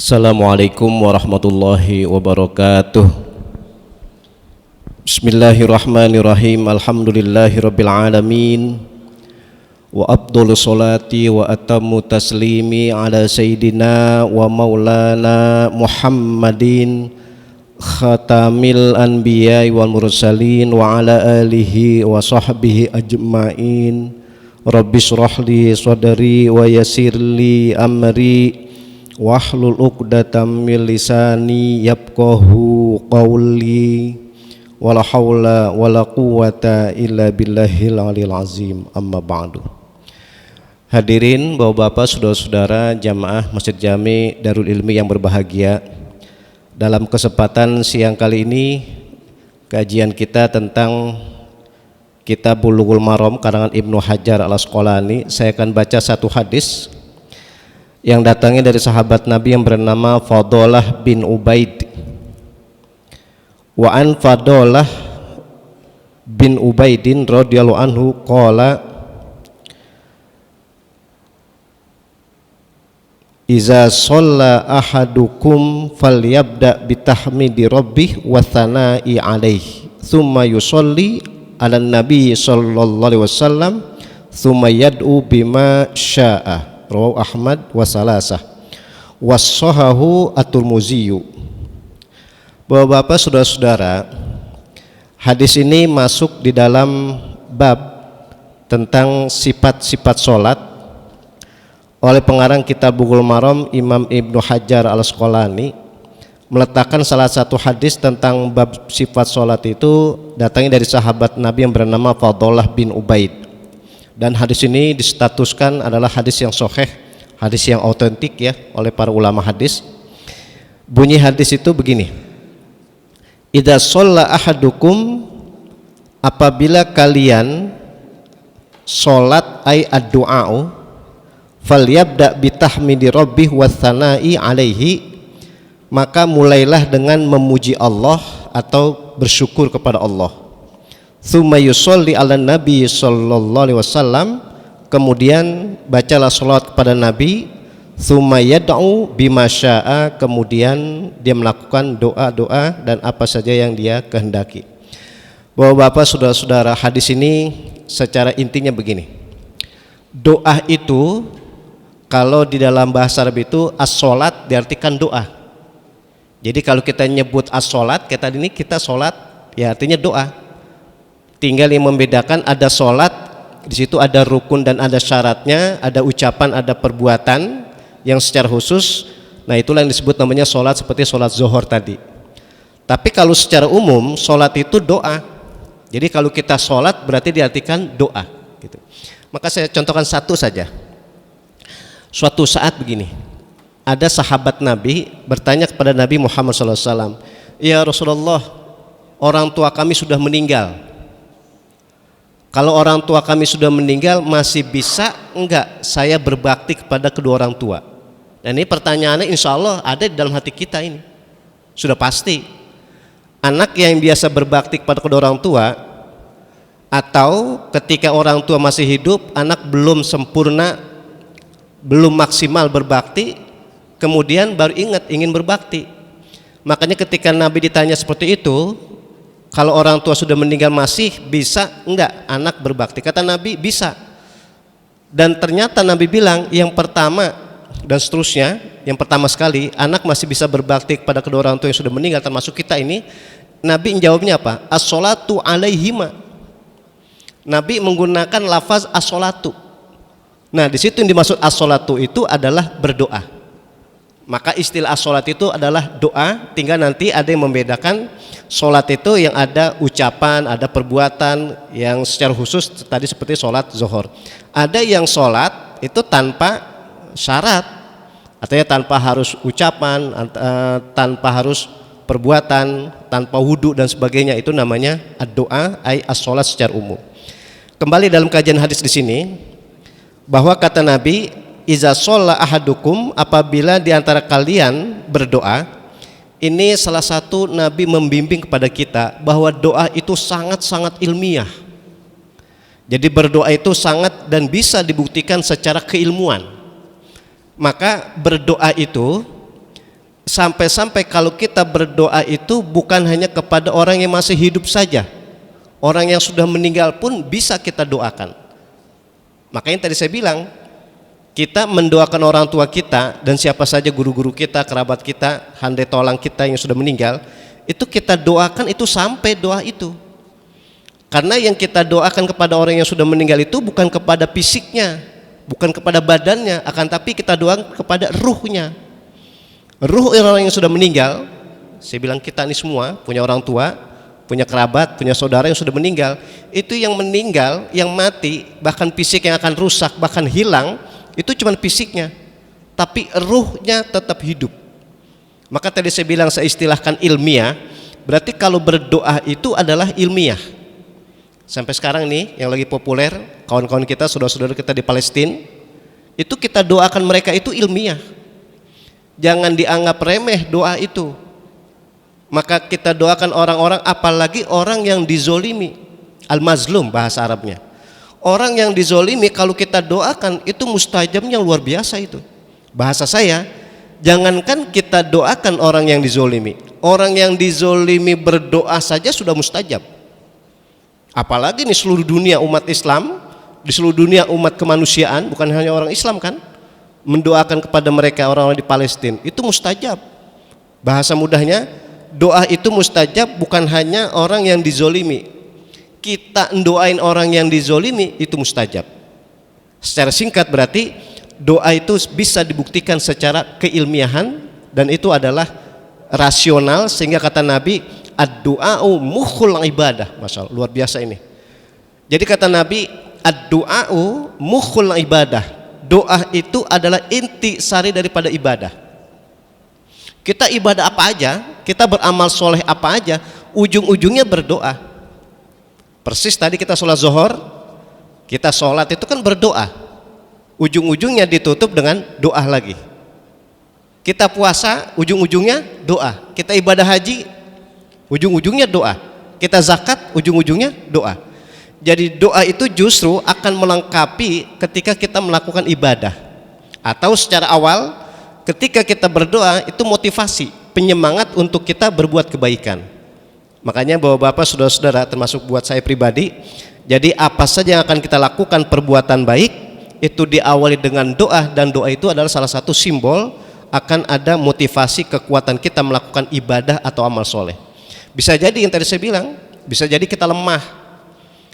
Assalamualaikum warahmatullahi wabarakatuh. Bismillahirrahmanirrahim. Alhamdulillahirabbil alamin. Wa afdhalus salati wa atammu taslimi ala sayyidina wa maulana Muhammadin khatamil anbiya'i wal mursalin wa ala alihi wa sahbihi ajma'in. Rabbi shrah li sadri wa yassir li amri wahlul 'uqdatam min lisani yafqahu qawli wala haula wala quwwata illa billahil aliyil azim. Amma ba'du. Hadirin Bapak-bapak, saudara-saudara jamaah Masjid Jami Darul Ilmi yang berbahagia, dalam kesempatan siang kali ini kajian kita tentang Kitab Bulughul Maram karangan Ibnu Hajar Al-Asqalani. Saya akan baca satu hadis yang datangnya dari sahabat Nabi yang bernama Fadalah bin Ubaid. Wa an Fadalah bin Ubaidin radhiyallahu anhu qala iza shalla ahadukum falyabda bitahmidi rabbih wa thana'i alaihi thumma yusalli ala nabi sallallahu alaihi wasallam thumma yad'u bima syaa. Rawahu Ahmad wa salasah wassahahu at-Tirmidzi. Bapak-bapak, saudara-saudara, hadis ini masuk di dalam bab tentang sifat-sifat sholat oleh pengarang Kitab Bulughul Maram Imam Ibnu Hajar Al-Asqalani. Meletakkan salah satu hadis tentang bab sifat sholat itu datangnya dari sahabat Nabi yang bernama Fadalah bin Ubaid. Dan hadis ini distatuskan adalah hadis yang sahih, hadis yang autentik ya oleh para ulama hadis. Bunyi hadis itu begini: idza shalla ahadukum, apabila kalian salat ay ad-du'a, falyabda bitahmidi rabbih wa tsana'i alaihi, maka mulailah dengan memuji Allah atau bersyukur kepada Allah. Tsumma yusolli ala nabi sallallahu alaihi wasallam, kemudian bacalah salat kepada Nabi. Tsumma yad'u bima syaa, kemudian dia melakukan doa-doa dan apa saja yang dia kehendaki. Bapak-bapak, saudara-saudara, hadis ini secara intinya begini. Doa itu kalau di dalam bahasa Arab itu as-salat diartikan doa. Jadi kalau kita nyebut as-salat, kita salat ya artinya doa. Tinggal yang membedakan ada sholat, di situ ada rukun dan ada syaratnya, ada ucapan, ada perbuatan yang secara khusus. Nah itulah yang disebut namanya sholat, seperti sholat zuhur tadi. Tapi kalau secara umum sholat itu doa. Jadi kalau kita sholat berarti diartikan doa gitu. Maka saya contohkan satu saja. Suatu saat begini, ada sahabat Nabi bertanya kepada Nabi Muhammad SAW, ya Rasulullah, orang tua kami sudah meninggal. Kalau orang tua kami sudah meninggal, masih bisa enggak saya berbakti kepada kedua orang tua? Dan ini pertanyaannya insya Allah ada di dalam hati kita ini. Sudah pasti. Anak yang biasa berbakti kepada kedua orang tua, atau ketika orang tua masih hidup, anak belum sempurna, belum maksimal berbakti, kemudian baru ingat ingin berbakti. Makanya ketika Nabi ditanya seperti itu, kalau orang tua sudah meninggal masih bisa enggak anak berbakti? Kata Nabi bisa. Dan ternyata Nabi bilang yang pertama dan seterusnya, yang pertama sekali anak masih bisa berbakti kepada kedua orang tua yang sudah meninggal termasuk kita ini. Nabi menjawabnya apa? As-sholatu alaihima. Nabi menggunakan lafaz as-sholatu. Nah di situ yang dimaksud as-sholatu itu adalah berdoa. Maka istilah as-sholat itu adalah doa. Tinggal nanti ada yang membedakan sholat itu yang ada ucapan, ada perbuatan yang secara khusus tadi seperti sholat zuhur. Ada yang sholat itu tanpa syarat, artinya tanpa harus ucapan, tanpa harus perbuatan, tanpa wudhu dan sebagainya. Itu namanya ad-doa ay as-sholat secara umum. Kembali dalam kajian hadis di sini bahwa kata Nabi, iza shalla ahadukum, apabila diantara kalian berdoa. Ini salah satu Nabi membimbing kepada kita bahwa doa itu sangat-sangat ilmiah. Jadi berdoa itu sangat dan bisa dibuktikan secara keilmuan. Maka berdoa itu Sampai-sampai kalau kita berdoa itu bukan hanya kepada orang yang masih hidup saja, orang yang sudah meninggal pun bisa kita doakan. Makanya tadi saya bilang, kita mendoakan orang tua kita dan siapa saja, guru-guru kita, kerabat kita, handai tolang kita yang sudah meninggal, itu kita doakan itu sampai doa itu. Karena yang kita doakan kepada orang yang sudah meninggal itu bukan kepada fisiknya, bukan kepada badannya, akan tapi kita doakan kepada ruhnya. Ruh orang yang sudah meninggal, saya bilang kita ini semua punya orang tua, punya kerabat, punya saudara yang sudah meninggal. Itu yang meninggal, yang mati, bahkan fisik yang akan rusak, bahkan hilang, itu cuma fisiknya, tapi ruhnya tetap hidup. Maka tadi saya bilang, saya istilahkan ilmiah, berarti kalau berdoa itu adalah ilmiah. Sampai sekarang nih yang lagi populer, kawan-kawan kita, saudara-saudara kita di Palestina, itu kita doakan mereka itu ilmiah. Jangan dianggap remeh doa itu. Maka kita doakan orang-orang, apalagi orang yang dizolimi, al-mazlum bahasa Arabnya. Orang yang dizolimi kalau kita doakan itu mustajabnya luar biasa itu. Bahasa saya, jangankan kita doakan orang yang dizolimi, orang yang dizolimi berdoa saja sudah mustajab. Apalagi nih seluruh dunia umat Islam, di seluruh dunia umat kemanusiaan, bukan hanya orang Islam kan, mendoakan kepada mereka orang-orang di Palestina, itu mustajab. Bahasa mudahnya, doa itu mustajab bukan hanya orang yang dizolimi. Kita doain orang yang dizolimi itu mustajab. Secara singkat berarti doa itu bisa dibuktikan secara keilmiahan dan itu adalah rasional, sehingga kata Nabi, ad-du'a'u mukhul ibadah. Masya Allah, luar biasa ini. Jadi kata Nabi, ad-du'a'u mukhul ibadah. Doa itu adalah inti sari daripada ibadah. Kita ibadah apa aja, kita beramal soleh apa aja, ujung-ujungnya berdoa. Persis tadi kita sholat zuhur, kita sholat itu kan berdoa, ujung-ujungnya ditutup dengan doa lagi. Kita puasa, ujung-ujungnya doa. Kita ibadah haji, ujung-ujungnya doa. Kita zakat, ujung-ujungnya doa. Jadi doa itu justru akan melengkapi ketika kita melakukan ibadah. Atau secara awal ketika kita berdoa itu motivasi, penyemangat untuk kita berbuat kebaikan. Makanya bapak-bapak, saudara-saudara, termasuk buat saya pribadi, jadi apa saja yang akan kita lakukan perbuatan baik itu diawali dengan doa, dan doa itu adalah salah satu simbol akan ada motivasi kekuatan kita melakukan ibadah atau amal soleh. Bisa jadi yang tadi saya bilang, bisa jadi kita lemah,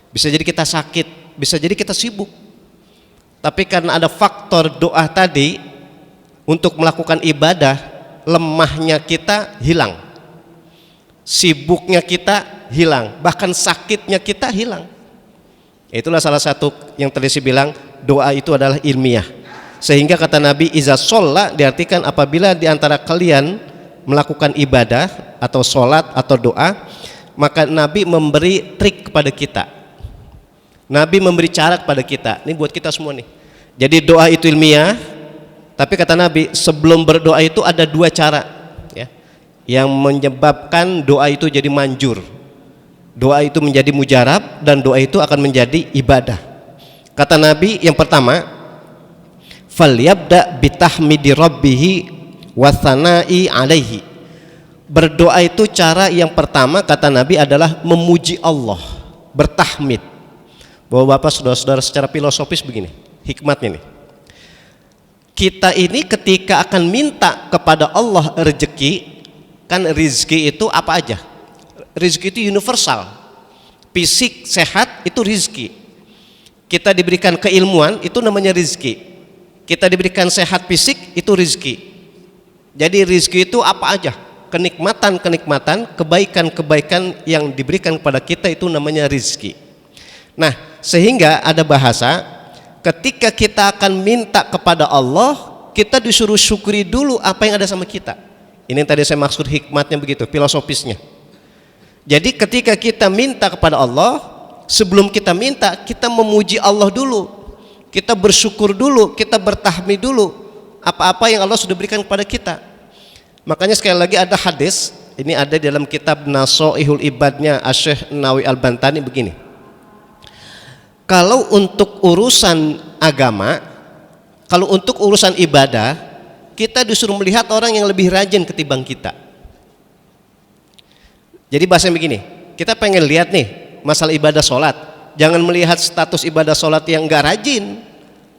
bisa jadi kita sakit, bisa jadi kita sibuk. Tapi karena ada faktor doa tadi untuk melakukan ibadah, lemahnya kita hilang, sibuknya kita hilang, bahkan sakitnya kita hilang. Itulah salah satu yang tadi saya bilang, doa itu adalah ilmiah. Sehingga kata Nabi, iza sholla, diartikan apabila diantara kalian melakukan ibadah atau sholat atau doa, maka Nabi memberi trik kepada kita. Nabi memberi cara kepada kita. Ini buat kita semua nih. Jadi doa itu ilmiah, tapi kata Nabi sebelum berdoa itu ada dua cara ya, yang menyebabkan doa itu jadi manjur. Doa itu menjadi mujarab dan doa itu akan menjadi ibadah. Kata Nabi yang pertama, falyabda bitahmidi rabbihi wa tsana'i alaihi. Berdoa itu cara yang pertama kata Nabi adalah memuji Allah, bertahmid. Bapak-bapak, saudara-saudara, secara filosofis begini hikmatnya nih. Kita ini ketika akan minta kepada Allah rezeki, kan rezeki itu apa aja? Rezeki itu universal. Fisik sehat itu rezeki. Kita diberikan keilmuan itu namanya rezeki. Kita diberikan sehat fisik itu rezeki. Jadi rezeki itu apa aja? Kenikmatan-kenikmatan, kebaikan-kebaikan yang diberikan kepada kita itu namanya rezeki. Nah, sehingga ada bahasa ketika kita akan minta kepada Allah, kita disuruh syukuri dulu apa yang ada sama kita. Ini yang tadi saya maksud hikmatnya begitu, filosofisnya. Jadi ketika kita minta kepada Allah, sebelum kita minta, kita memuji Allah dulu, kita bersyukur dulu, kita bertahmid dulu apa-apa yang Allah sudah berikan kepada kita. Makanya sekali lagi ada hadis, ini ada dalam kitab Nasoihul Ibadnya Asy-Syaikh Nawawi Al-Bantani begini. Kalau untuk urusan agama, kalau untuk urusan ibadah, kita disuruh melihat orang yang lebih rajin ketimbang kita. Jadi bahasanya begini, kita pengen lihat nih masalah ibadah sholat, jangan melihat status ibadah sholat yang enggak rajin,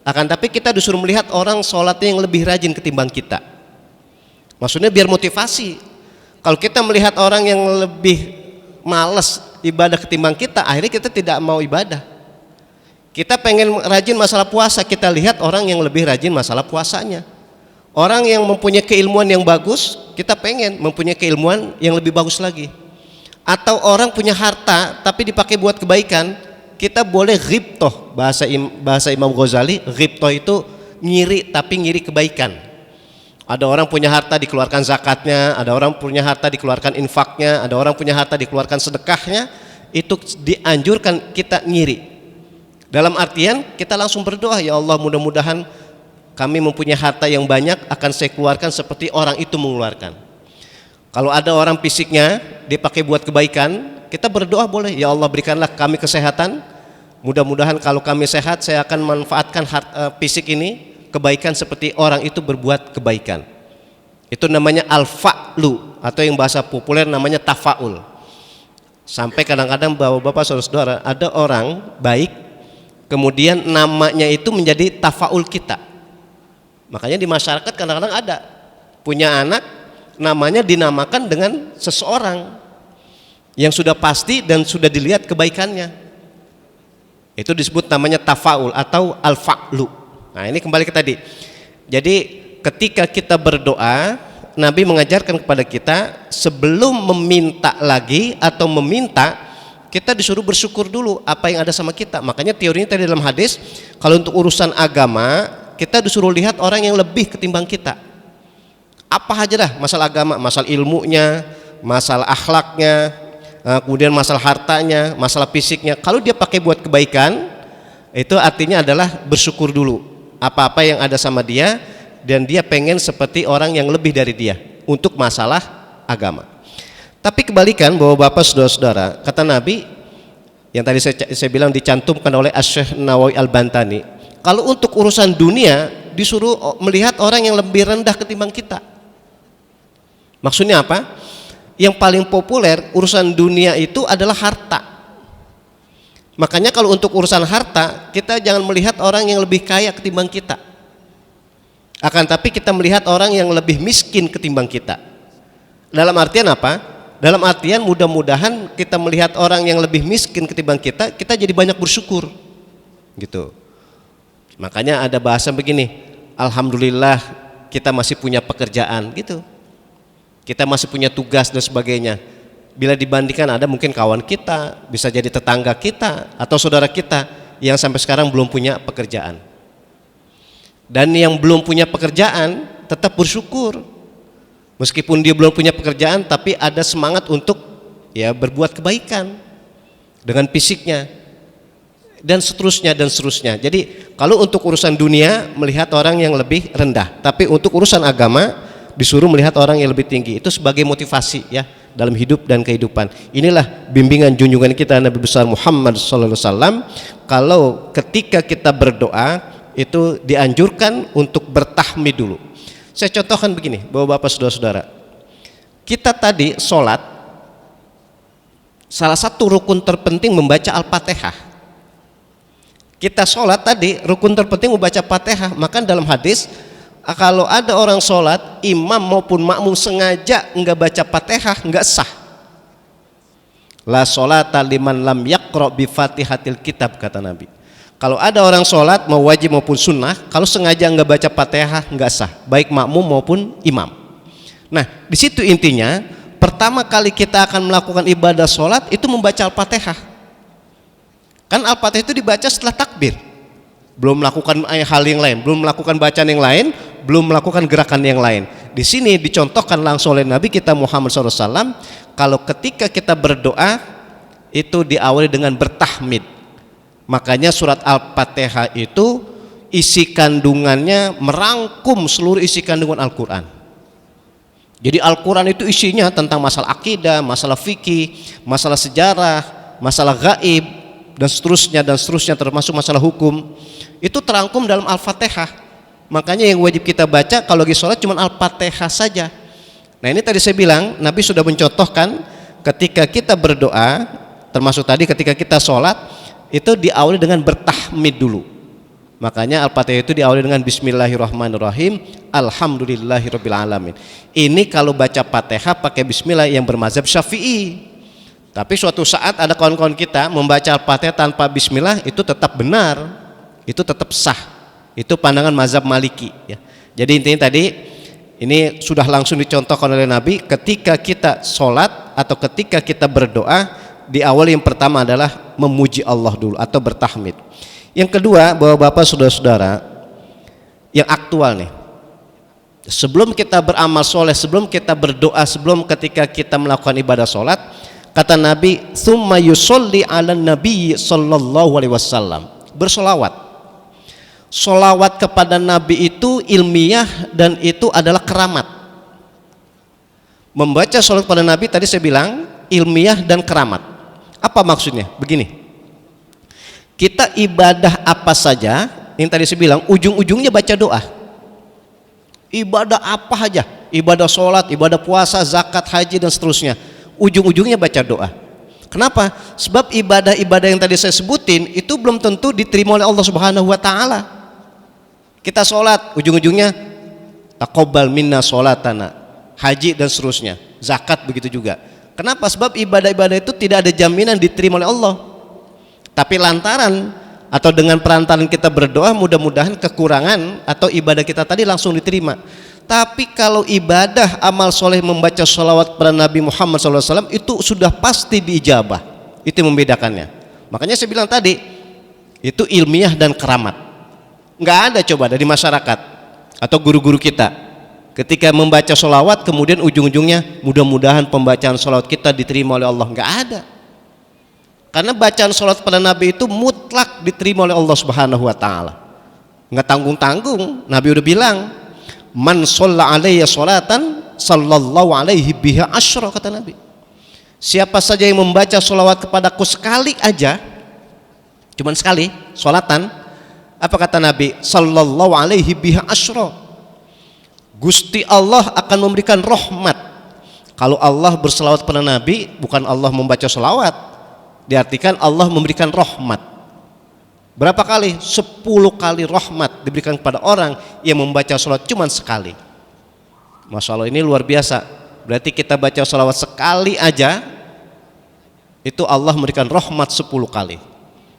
akan tapi kita disuruh melihat orang sholatnya yang lebih rajin ketimbang kita. Maksudnya biar motivasi. Kalau kita melihat orang yang lebih malas ibadah ketimbang kita, akhirnya kita tidak mau ibadah. Kita pengen rajin masalah puasa, kita lihat orang yang lebih rajin masalah puasanya. Orang yang mempunyai keilmuan yang bagus, kita pengen mempunyai keilmuan yang lebih bagus lagi. Atau orang punya harta tapi dipakai buat kebaikan, kita boleh ghibtoh. Bahasa Imam Ghazali, ghibtoh itu ngiri, tapi ngiri kebaikan. Ada orang punya harta dikeluarkan zakatnya, ada orang punya harta dikeluarkan infaknya, ada orang punya harta dikeluarkan sedekahnya, itu dianjurkan kita ngiri. Dalam artian kita langsung berdoa, ya Allah mudah-mudahan kami mempunyai harta yang banyak, akan saya keluarkan seperti orang itu mengeluarkan. Kalau ada orang fisiknya dipakai buat kebaikan, kita berdoa boleh, ya Allah berikanlah kami kesehatan, mudah-mudahan kalau kami sehat saya akan manfaatkan fisik ini kebaikan seperti orang itu berbuat kebaikan. Itu namanya al-fa'lu, atau yang bahasa populer namanya tafa'ul. Sampai kadang-kadang bapak-bapak saudara-saudara, ada orang baik kemudian namanya itu menjadi tafa'ul kita. Makanya di masyarakat kadang-kadang ada punya anak namanya dinamakan dengan seseorang yang sudah pasti dan sudah dilihat kebaikannya. Itu disebut namanya tafaul atau al-fa'lu. Nah, ini kembali ke tadi. Jadi ketika kita berdoa, Nabi mengajarkan kepada kita sebelum meminta lagi atau meminta, kita disuruh bersyukur dulu apa yang ada sama kita. Makanya teorinya tadi dalam hadis, kalau untuk urusan agama kita disuruh lihat orang yang lebih ketimbang kita. Apa aja dah masalah agama, masalah ilmunya, masalah akhlaknya, kemudian masalah hartanya, masalah fisiknya. Kalau dia pakai buat kebaikan, itu artinya adalah bersyukur dulu apa-apa yang ada sama dia, dan dia pengen seperti orang yang lebih dari dia untuk masalah agama. Tapi kebalikan bahwa bapak saudara-saudara, kata Nabi yang tadi saya bilang dicantumkan oleh Asy-Syaikh Nawawi Al-Bantani, kalau untuk urusan dunia disuruh melihat orang yang lebih rendah ketimbang kita. Maksudnya apa? Yang paling populer urusan dunia itu adalah harta. Makanya kalau untuk urusan harta, kita jangan melihat orang yang lebih kaya ketimbang kita. Akan tapi kita melihat orang yang lebih miskin ketimbang kita. Dalam artian apa? Dalam artian mudah-mudahan kita melihat orang yang lebih miskin ketimbang kita, kita jadi banyak bersyukur. Gitu. Makanya ada bahasa begini, alhamdulillah kita masih punya pekerjaan gitu. Kita masih punya tugas dan sebagainya. Bila dibandingkan ada mungkin kawan kita, bisa jadi tetangga kita atau saudara kita yang sampai sekarang belum punya pekerjaan. Dan yang belum punya pekerjaan tetap bersyukur. Meskipun dia belum punya pekerjaan tapi ada semangat untuk ya berbuat kebaikan dengan fisiknya. Dan seterusnya dan seterusnya. Jadi kalau untuk urusan dunia melihat orang yang lebih rendah, tapi untuk urusan agama disuruh melihat orang yang lebih tinggi. Itu sebagai motivasi ya dalam hidup dan kehidupan. Inilah bimbingan junjungan kita Nabi besar Muhammad SAW. Kalau ketika kita berdoa itu dianjurkan untuk bertahmid dulu. Saya contohkan begini, bapak-bapak saudara-saudara, kita tadi sholat, salah satu rukun terpenting membaca Al-Fatihah. Kita sholat tadi rukun terpenting membaca Fatihah. Maka dalam hadis kalau ada orang sholat imam maupun makmum sengaja enggak baca Fatihah enggak sah. La sholata liman lam yaqra bi Fatihatil kitab, kata Nabi. Kalau ada orang sholat mau wajib maupun sunnah, kalau sengaja enggak baca Fatihah enggak sah, baik makmum maupun imam. Nah di situ intinya pertama kali kita akan melakukan ibadah sholat itu membaca Al-Fatihah. Kan Al-Fatihah itu dibaca setelah takbir, belum melakukan hal yang lain, belum melakukan bacaan yang lain, belum melakukan gerakan yang lain. Di sini dicontohkan langsung oleh Nabi kita Muhammad SAW, kalau ketika kita berdoa itu diawali dengan bertahmid. Makanya surat Al-Fatihah itu isi kandungannya merangkum seluruh isi kandungan Al-Quran. Jadi Al-Quran itu isinya tentang masalah akidah, masalah fikih, masalah sejarah, masalah gaib, dan seterusnya termasuk masalah hukum. Itu terangkum dalam Al-Fatihah. Makanya yang wajib kita baca kalau lagi sholat cuma Al-Fatihah saja. Nah ini tadi saya bilang Nabi sudah mencontohkan ketika kita berdoa, termasuk tadi ketika kita sholat itu diawali dengan bertahmid dulu. Makanya Al-Fatihah itu diawali dengan Bismillahirrahmanirrahim, Alhamdulillahirabbil alamin. Ini kalau baca Fatihah pakai Bismillah yang bermazhab Syafi'i. Tapi suatu saat ada kawan-kawan kita membaca Al-Fatihah tanpa Bismillah, itu tetap benar, itu tetap sah. Itu pandangan mazhab Maliki ya. Jadi intinya tadi ini sudah langsung dicontohkan oleh Nabi ketika kita sholat atau ketika kita berdoa, diawali yang pertama adalah memuji Allah dulu atau bertahmid. Yang kedua, Bapak-bapak, saudara-saudara, yang aktual nih, sebelum kita beramal soleh, sebelum kita berdoa, sebelum ketika kita melakukan ibadah sholat, kata Nabi, summa yusolli ala nabi sallallahu alaihi wasallam, bersolawat. Solawat kepada Nabi itu ilmiah dan itu adalah keramat. Membaca solawat kepada Nabi tadi saya bilang ilmiah dan keramat. Apa maksudnya? Begini, kita ibadah apa saja yang tadi saya bilang ujung-ujungnya baca doa. Ibadah apa aja, ibadah sholat, ibadah puasa, zakat, haji dan seterusnya, ujung-ujungnya baca doa. Kenapa? Sebab ibadah-ibadah yang tadi saya sebutin itu belum tentu diterima oleh Allah Subhanahu wa taala. Kita sholat, ujung-ujungnya taqabbal minna sholatana, haji dan seterusnya, zakat begitu juga. Kenapa? Sebab ibadah-ibadah itu tidak ada jaminan diterima oleh Allah. Tapi lantaran atau dengan perantaran kita berdoa, mudah-mudahan kekurangan atau ibadah kita tadi langsung diterima. Tapi kalau ibadah amal soleh membaca sholawat kepada Nabi Muhammad SAW itu sudah pasti diijabah. Itu yang membedakannya. Makanya saya bilang tadi itu ilmiah dan keramat. Nggak ada coba dari masyarakat atau guru-guru kita ketika membaca sholawat kemudian ujung-ujungnya mudah-mudahan pembacaan sholawat kita diterima oleh Allah. Nggak ada. Karena bacaan sholat pada Nabi itu mutlak diterima oleh Allah Subhanahu wa taala. Enggak tanggung-tanggung. Nabi udah bilang, "Man shalla alayya sholatan sallallahu alaihi biha asyra," kata Nabi. Siapa saja yang membaca sholawat kepadaku sekali aja, cuman sekali, sholatan, apa kata Nabi? Sallallahu alaihi biha asyra. Gusti Allah akan memberikan rahmat. Kalau Allah berselawat pada Nabi, bukan Allah membaca sholawat, diartikan Allah memberikan rahmat. Berapa kali? 10 kali rahmat diberikan kepada orang yang membaca sholawat cuma sekali. Masya Allah, ini luar biasa. Berarti kita baca sholawat sekali aja itu Allah memberikan rahmat 10 kali.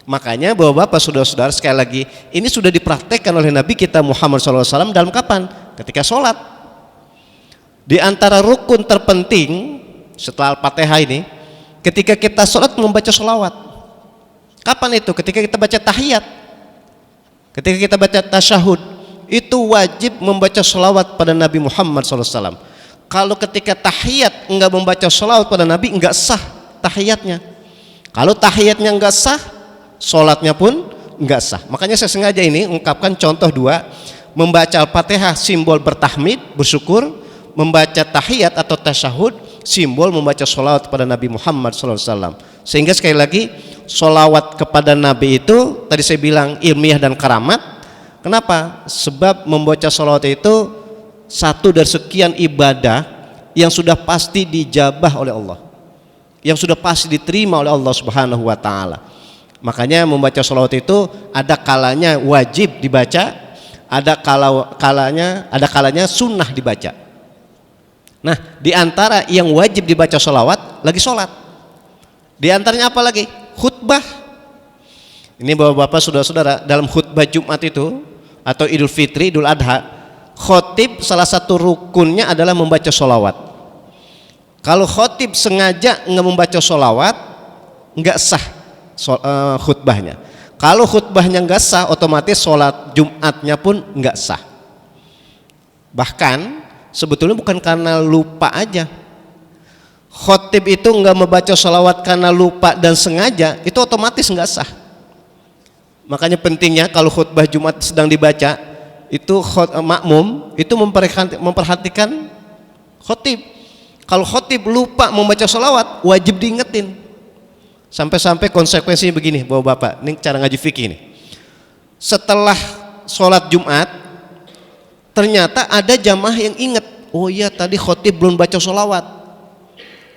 Makanya Bapak-bapak, saudara-saudara, sekali lagi ini sudah dipraktekkan oleh Nabi kita Muhammad SAW dalam kapan? Ketika sholat. Di antara rukun terpenting setelah Al-Fatihah ini, ketika kita sholat membaca sholawat. Kapan itu? Ketika kita baca tahiyat, ketika kita baca tasyahud, itu wajib membaca sholawat pada Nabi Muhammad SAW. Kalau ketika tahiyat enggak membaca sholawat pada Nabi, enggak sah tahiyatnya. Kalau tahiyatnya enggak sah, sholatnya pun enggak sah. Makanya saya sengaja ini ungkapkan contoh dua, membaca Al-Fatihah simbol bertahmid, bersyukur, membaca tahiyat atau tasyahud simbol membaca sholawat kepada Nabi Muhammad SAW. Sehingga sekali lagi sholawat kepada Nabi itu tadi saya bilang ilmiah dan keramat. Kenapa? Sebab membaca sholawat itu satu dari sekian ibadah yang sudah pasti dijabah oleh Allah, yang sudah pasti diterima oleh Allah Subhanahu wa taala. Makanya membaca sholawat itu ada kalanya wajib dibaca, ada kalanya sunnah dibaca. Nah, di antara yang wajib dibaca sholawat lagi sholat. Di antaranya apa lagi? Khutbah. Ini bapak-bapak, saudara-saudara, dalam khutbah Jumat itu atau Idul Fitri, Idul Adha, khotib salah satu rukunnya adalah membaca sholawat. Kalau khotib sengaja nggak membaca sholawat, nggak sah khutbahnya. Kalau khutbahnya nggak sah, otomatis sholat Jumatnya pun nggak sah. Bahkan sebetulnya bukan karena lupa aja. Khotib itu nggak membaca sholawat karena lupa dan sengaja, itu otomatis nggak sah. Makanya pentingnya kalau khutbah Jumat sedang dibaca, itu makmum itu memperhatikan khotib. Kalau khotib lupa membaca sholawat, wajib diingetin. Sampai-sampai konsekuensinya begini, bapak-bapak, ini cara ngaji fikih ini. Setelah sholat Jumat, Ternyata ada jamaah yang ingat, oh iya tadi khotib belum baca sholawat.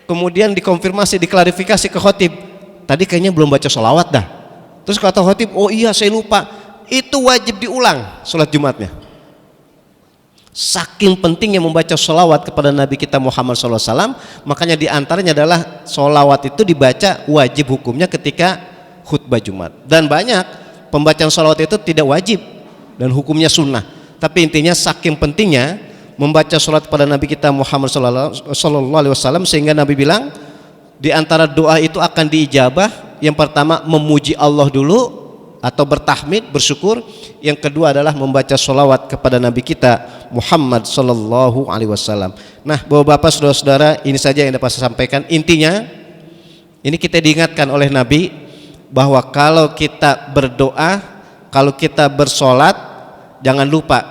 Kemudian dikonfirmasi, diklarifikasi ke khotib, tadi kayaknya belum baca sholawat dah. Terus kata khotib, oh iya saya lupa. Itu wajib diulang sholat Jumatnya. Saking pentingnya membaca sholawat kepada Nabi kita Muhammad SAW, makanya diantaranya adalah sholawat itu dibaca wajib hukumnya ketika khutbah Jumat. Dan banyak pembacaan sholawat itu tidak wajib dan hukumnya sunnah. Tapi intinya saking pentingnya membaca sholawat kepada Nabi kita Muhammad SAW, sehingga Nabi bilang di antara doa itu akan diijabah. Yang pertama memuji Allah dulu atau bertahmid, bersyukur. Yang kedua adalah membaca sholawat kepada Nabi kita Muhammad SAW. Nah, bapak-bapak, saudara-saudara, ini saja yang dapat saya sampaikan. Intinya, ini kita diingatkan oleh Nabi bahwa kalau kita berdoa, kalau kita bersolat, jangan lupa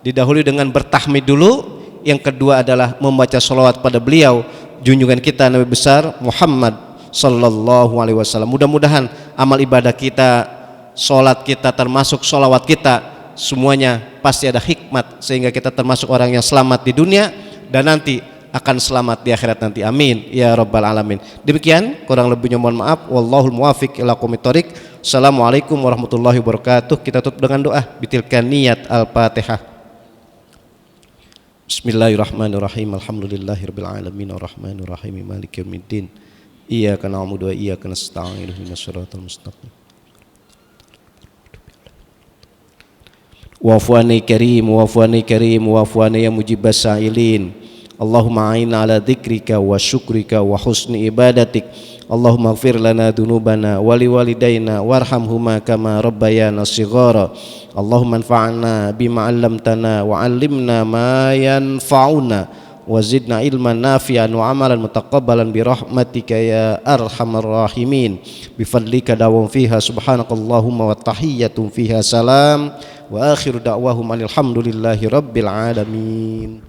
didahului dengan bertahmid dulu. Yang kedua adalah membaca sholawat pada beliau, junjungan kita Nabi besar Muhammad SAW. Mudah-mudahan amal ibadah kita, sholat kita, termasuk sholawat kita, semuanya pasti ada hikmat sehingga kita termasuk orang yang selamat di dunia dan nanti akan selamat di akhirat nanti. Amin ya rabbal alamin. Demikian, kurang lebihnya mohon maaf. Wallahul muwafiq ila aqwamit thoriq. Assalamualaikum warahmatullahi wabarakatuh. Kita tutup dengan doa. Bitilkan niat Al-Fatihah. Bismillahirrahmanirrahim. Alhamdulillahirabbil alamin arrahmanir rahim maliki yaumiddin. Iyyaka na'budu wa iyyaka nasta'in ihdinas siratal mustaqim. Wa'fu'ani karim, wa'fu'ani karim, wa'fu'ani ya mujibas sa'ilin. Allahumma a'inna ala dzikrika wa syukrika wa husni ibadatik. Allahumma ighfir lana dunubana wa liwalidayna warhamhuma kama rabbayana shighara. Allahumma anfa'na bima 'allamtana wa 'allimna ma yanfa'una wa zidna ilman nafi'an wa amalan mutaqabbalan bi rahmatika ya arhamar rahimin. Bi fadlika dawam fiha subhanakallahumma wa tahiyyatun fiha salam. Wa akhiru da'wahum alhamdulillahi rabbil alamin.